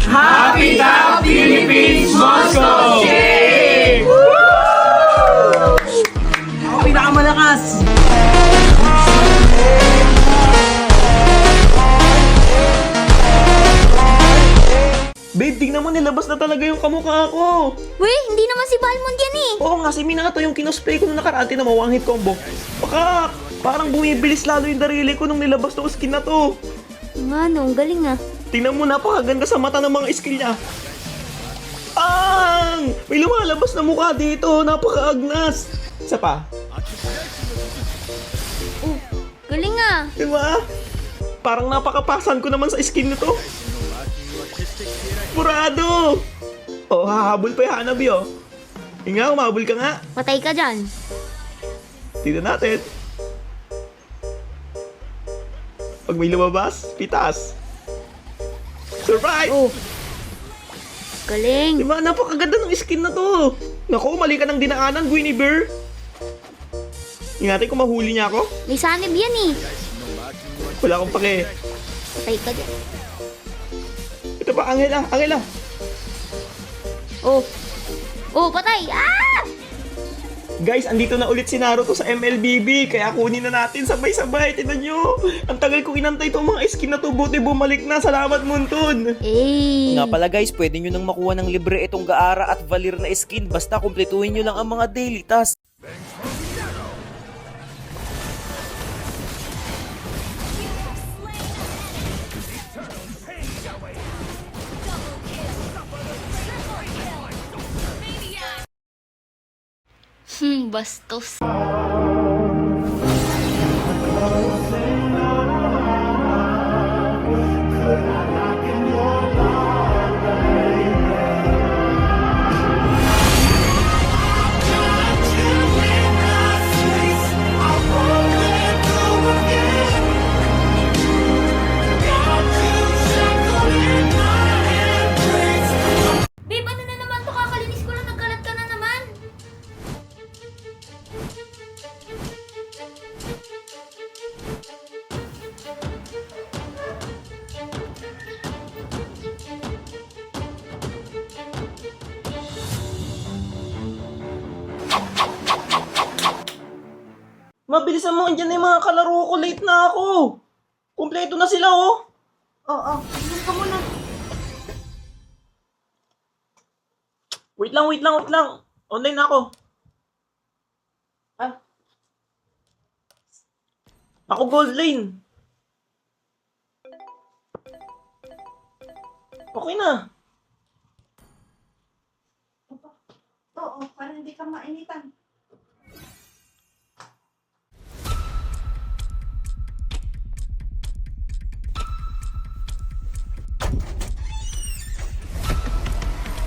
Happy Tao Philippines Moscow! Ako pinakamalakas! Babe, tingnan mo, nilabas na talaga yung kamukha ko. Weh, hindi naman si Balmond yan eh. Oo nga, si Minato yung kinosplay ko nung nakaraan na one hit combo. Baka, parang bumibilis lalo yung darili ko nung nilabas tong skin na to. Nga no, ang galing ah. Tingnan mo, napakaganda sa mata ng mga skill niya. May lumalabas na mukha dito, napakaagnas. Isa pa. Galing ah. Diba? Parang napakapasan ko naman sa skin nito. Purado! Oh, hahabol pa yung Hanabi, oh. Hinga, umahabol ka nga. Patay ka dyan. Tignan natin. Pag may lumabas, pitas. Surprise! Oh. Galing. Diba, napakaganda ng skin na to. Naku, mali ka ng dinaanan, Guinevere. Ingatan kung mahuli niya ako. May sanib yan eh. Wala akong pake. Patay ka dyan. Ito pa, Angela, Angela. Oh. Oh, patay. Ah! Guys, andito na ulit si Naruto sa MLBB, kaya kunin na natin sabay-sabay. Tignan nyo, ang tagal ko inantay itong mga skin na to, buti bumalik na. Salamat, Muntun. Eh. Nga pala guys, pwede nyo nang makuha ng libre itong Gaara at Valir na skin basta kumpletuhin nyo lang ang mga daily tasks. Bastos. Babe, ano na naman to? Kakalinis ko lang, nagkalat ka na naman. Mabilisan mo, andyan na yung mga kalaro ko. Late na ako. Kumpleto na sila, oh. Oo, tingnan ka muna. Wait lang, wait lang, wait lang. Online na ako. Ako gold lane. Okay na. Oo, para hindi ka mainitan.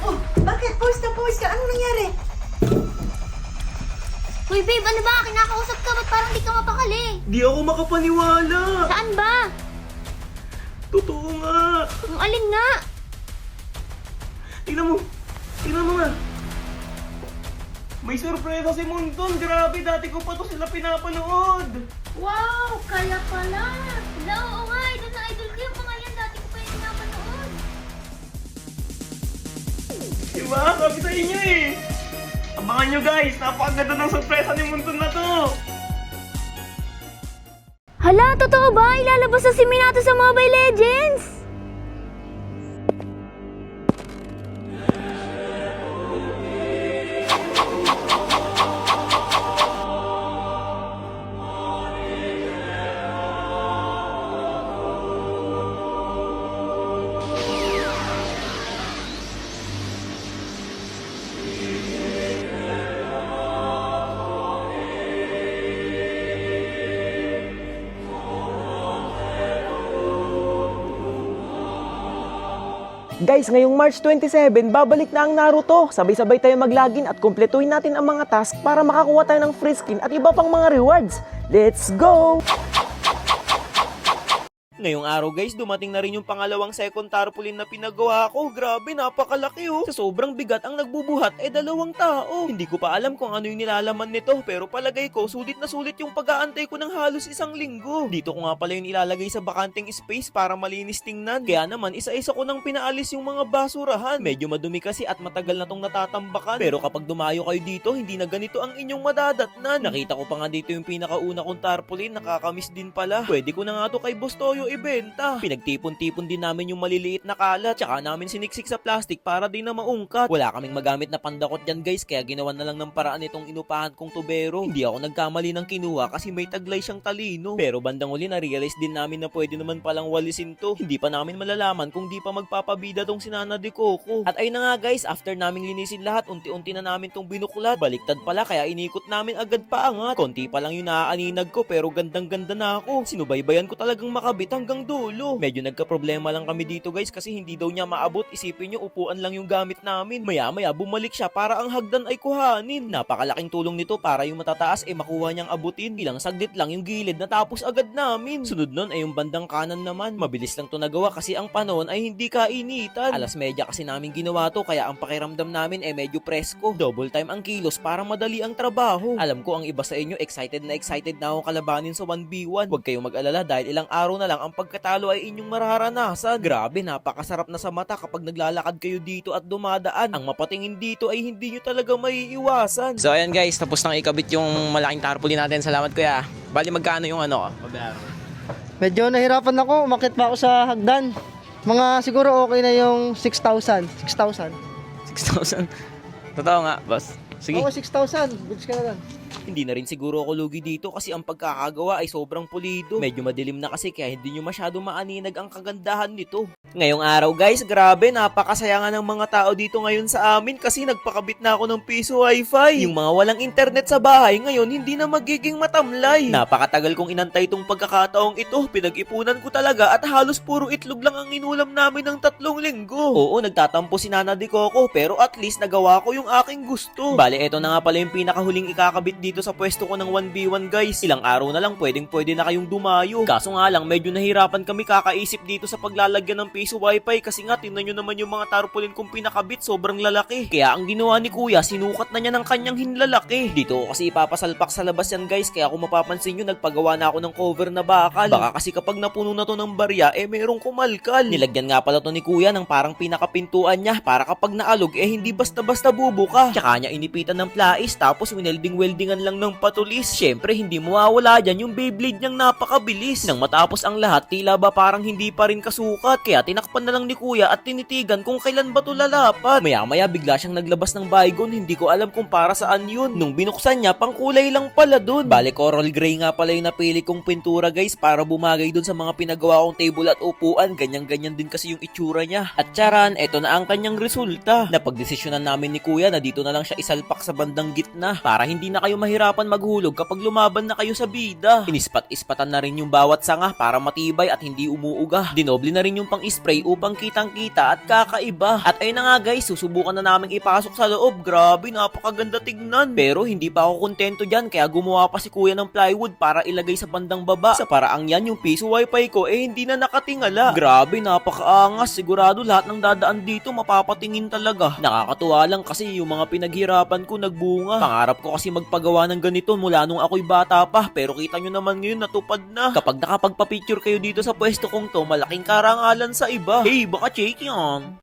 Oh, bakit? Pawis ka. Anong nangyari? Uy, babe, ano ba? Kinakausap ka, ba't parang di ka mapakali? Di ako makapaniwala. Saan ba? Totoo nga. Ang alin nga? Tingnan mo. Tingnan mo nga. May sorpresa si Munton. Grabe, dati ko pa to sila pinapanood. Wow, kaya pala. Wala, oo nga, idol na idol ko yung mga yan. Dati ko pa yung pinapanood. Diba? Sabi sa inyo eh. Abangan nyo guys. Napakaganda ng sorpresa ni Munton na to. Hala, totoo ba? Ilalabas na si Minato sa Mobile Legends? Guys, ngayong March 27, babalik na ang Naruto. Sabay-sabay tayo mag-login at kumpletuhin natin ang mga task para makakuha tayo ng free skin at iba pang mga rewards. Let's go! Ngayong araw guys, dumating na rin yung pangalawang second tarpaulin na pinagawa ko. Grabe, napakalaki oh. Sa sobrang bigat ang nagbubuhat ay 2 tao. Hindi ko pa alam kung ano yung nilalaman nito, pero palagay ko sulit na sulit yung pag-aantay ko ng halos 1 linggo. Dito ko nga pala yung ilalagay sa bakanting space para malinis tingnan. Kaya naman isa-isa ko nang pinaalis yung mga basurahan. Medyo madumi kasi at matagal na tong natatambakan. Pero kapag dumayo kayo dito, hindi na ganito ang inyong madadatnan. Nakita ko pa nga dito yung pinakauna kong tarpaulin, nakakamiss din pala. Pwede ko na nga to kay Boss Toyo ibenta. Pinagtipon-tipon din namin yung maliliit na kalat, tsaka namin siniksik sa plastic para din na maungkat. Wala kaming magamit na pandakot dyan guys, kaya ginawan na lang ng paraan itong inupahan kong tubero. Hindi ako nagkamali ng kinuha kasi may taglay siyang talino. Pero bandang uli na-realize din namin na pwede naman palang walisin to. Hindi pa namin malalaman kung di pa magpapabida tong sinana de Coco. At ayun na nga guys, after naming linisin lahat, unti-unti na namin tong binuklat. Baliktad pala kaya inikot namin agad paangat. Konti pa lang yung naaaninag ko pero gandang-ganda na ako. Sinubaybayan ko talagang makabit hanggang dulo. Medyo nagka-problema lang kami dito guys kasi hindi daw niya maabot. Isipin nyo, upuan lang yung gamit namin. Maya-maya bumalik siya para ang hagdan ay kuhanin. Napakalaking tulong nito para yung matataas ay makuha niyang abutin. Ilang saglit lang yung gilid natapos agad namin. Sunod nun ay yung bandang kanan naman. Mabilis lang to nagawa kasi ang panahon ay hindi kainitan. 9:30 kasi namin ginawa to kaya ang pakiramdam namin ay medyo presko. Double time ang kilos para madali ang trabaho. Alam ko ang iba sa inyo excited na ako kalabanin sa 1v1. Huwag kayong mag-alala dahil ilang araw na lang ang pagkatalo ay inyong mararanasan. Grabe, napakasarap na sa mata kapag naglalakad kayo dito at dumadaan. Ang mapatingin dito ay hindi nyo talaga maiiwasan. So ayan guys, tapos nang ikabit yung malaking tarpaulin natin. Salamat kuya. Bali magkano yung Medyo nahirapan ako, umakit pa ako sa hagdan. Mga siguro okay na yung 6,000. 6,000. 6,000. Totoo nga, boss. Sige. Oo, 6,000. Bilis ka na lang. Hindi na rin siguro ako lugi dito kasi ang pagkakagawa ay sobrang pulido. Medyo madilim na kasi kaya hindi nyo masyado maaninag ang kagandahan nito. Ngayong araw guys, grabe, napakasaya nga ng mga tao dito ngayon sa amin kasi nagpakabit na ako ng piso wifi. Yung mga walang internet sa bahay ngayon hindi na magiging matamlay. Napakatagal kong inantay itong pagkakataong ito. Pinag-ipunan ko talaga at halos puro itlog lang ang inulam namin ng 3 linggo. Oo, nagtatampo si Nana de Coco pero at least nagawa ko yung aking gusto. Bale, eto na nga pala yung pinakahuling ikakabit dito sa pwesto ko ng 1v1 guys. Ilang araw na lang pwede na kayong dumayo. Kaso nga lang medyo nahirapan kami kakaisip dito sa paglalagyan ng piso wifi kasi nga tingnan nyo naman yung mga tarpaulin kong pinakabit sobrang lalaki. Kaya ang ginawa ni kuya sinukat na niya ng kanyang hinlalaki. Dito ko kasi ipapasalpak sa labas yan guys kaya kung mapapansin nyo nagpagawa na ako ng cover na bakal. Baka kasi kapag napuno na to ng barya merong kumalkal. Nilagyan nga pala to ni kuya ng parang pinakapintuan niya para kapag naalog hindi basta-basta bubuka. Tsaka niya inipitan ng plais tapos winelding-weldingan lang ng patulis. Syempre hindi mawawala dyan yung Beyblade niyang napakabilis. Nang matapos ang lahat tila ba parang hindi pa rin kasukat kaya tinakpan na lang ni kuya at tinitigan kung kailan ba to lalapat. Maya-maya bigla siyang naglabas ng baygon, hindi ko alam kung para saan yun. Nung binuksan niya pang kulay lang pala dun. Bale coral gray nga pala yung napili kong pintura guys para bumagay dun sa mga pinagawa kong table at upuan. Ganyan-ganyan din kasi yung itsura niya. At charan, eto na ang kanyang resulta. Napagdesisyonan namin ni kuya na dito na lang siya isalpak sa bandang gitna para hindi na kayo mahirapan maghulog kapag lumaban na kayo sa bida. Inispat-ispatan na rin yung bawat sanga para matibay at hindi umuuga. Dinoble na rin yung pang-spray upang kitang-kita at kakaiba. At ayun na nga guys, susubukan na namin ipasok sa loob. Grabe, napakaganda tignan. Pero hindi pa ako kontento dyan kaya gumawa pa si kuya ng plywood para ilagay sa bandang baba. Sa paraang yan, yung piso wifi ko hindi na nakatingala. Grabe, napakaangas. Sigurado lahat ng dadaan dito mapapatingin talaga. Nakakatuwa lang kasi yung mga pinaghirapan ko nagbunga. Pangarap ko kasi magpagawa ng ganito mula nung ako'y bata pa pero kita nyo naman ngayon natupad na. Kapag nakapagpa-picture kayo dito sa pwesto kong to, malaking karangalan sa iba. Hey, baka check yan.